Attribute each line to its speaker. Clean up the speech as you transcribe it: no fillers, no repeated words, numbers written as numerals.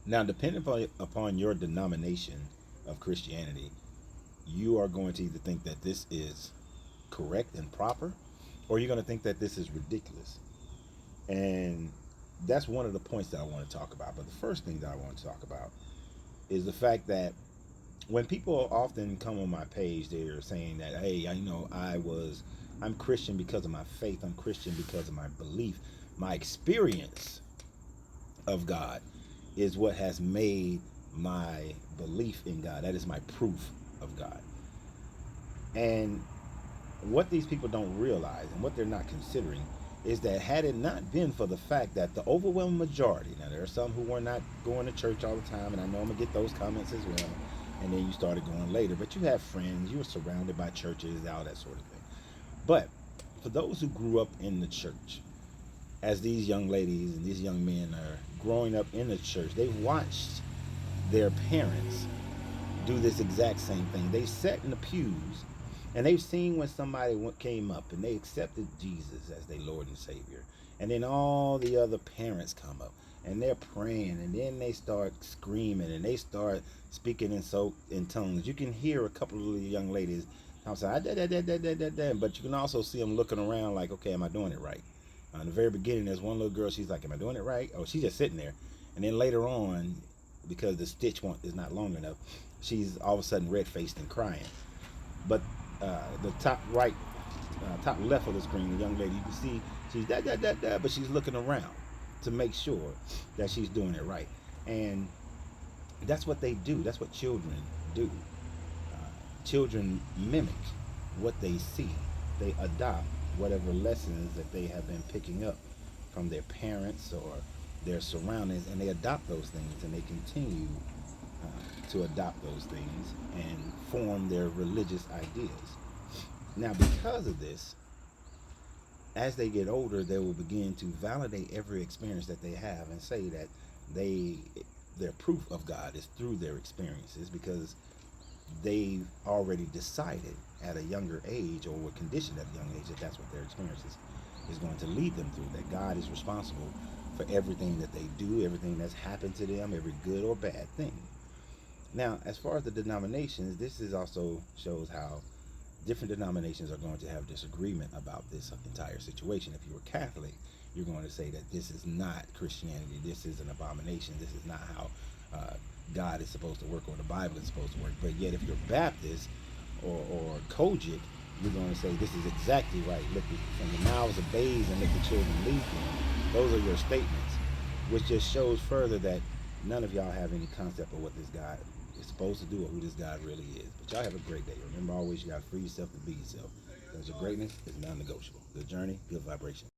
Speaker 1: Now, depending upon your denomination of Christianity, you are going to either think that this is correct and proper, or you're going to think that this is ridiculous. And that's one of the points that I want to talk about. But the first thing that I want to talk about is the fact that when people often come on my page, they're saying that, hey, I'm Christian because of my faith. I'm Christian because of my belief. My experience of God is what has made my belief in God. That is my proof of God. And what these people don't realize and what they're not considering is that had it not been for the fact that the overwhelming majority, now there are some who were not going to church all the time, and I know I'm gonna get those comments as well, and then you started going later, but you have friends, you were surrounded by churches, all that sort of thing. But for those who grew up in the church, as these young ladies and these young men are growing up in the church, they watched their parents do this exact same thing. They sat in the pews and they've seen when somebody came up and they accepted Jesus as their Lord and Savior. And then all the other parents come up and they're praying, and then they start screaming and they start speaking in tongues. You can hear a couple of the young ladies outside, but you can also see them looking around like, okay, am I doing it right? In the very beginning, there's one little girl. She's like, am I doing it right? Oh, she's just sitting there. And then later on, because the stitch is not long enough, she's all of a sudden red faced and crying. But the top right, top left of the screen, the young lady, you can see she's da, but she's looking around to make sure that she's doing it right. And that's what they do. That's what children do. Children mimic what they see. They adopt whatever lessons that they have been picking up from their parents or their surroundings, and they adopt those things and they continue to adopt those things and form their religious ideas. Now, because of this, as they get older, they will begin to validate every experience that they have and say that they their proof of God is through their experiences, because they've already decided at a younger age, or were conditioned at a young age, that that's what their experiences is going to lead them through, that God is responsible for everything that they do, everything that's happened to them, every good or bad thing. Now, as far as the denominations, this is also shows how different denominations are going to have disagreement about this entire situation. If you were Catholic, you're going to say that this is not Christianity, this is an abomination, this is not how God is supposed to work, or the Bible is supposed to work. But yet, if you're Baptist or Kojic, you're going to say this is exactly right. Look, from the mouths of babes and let the children lead them. Those are your statements, which just shows further that none of y'all have any concept of what this God is supposed to do or who this God really is. But y'all have a great day. Remember, always, you got to free yourself to be yourself, because your greatness is non-negotiable. Good journey, good vibration.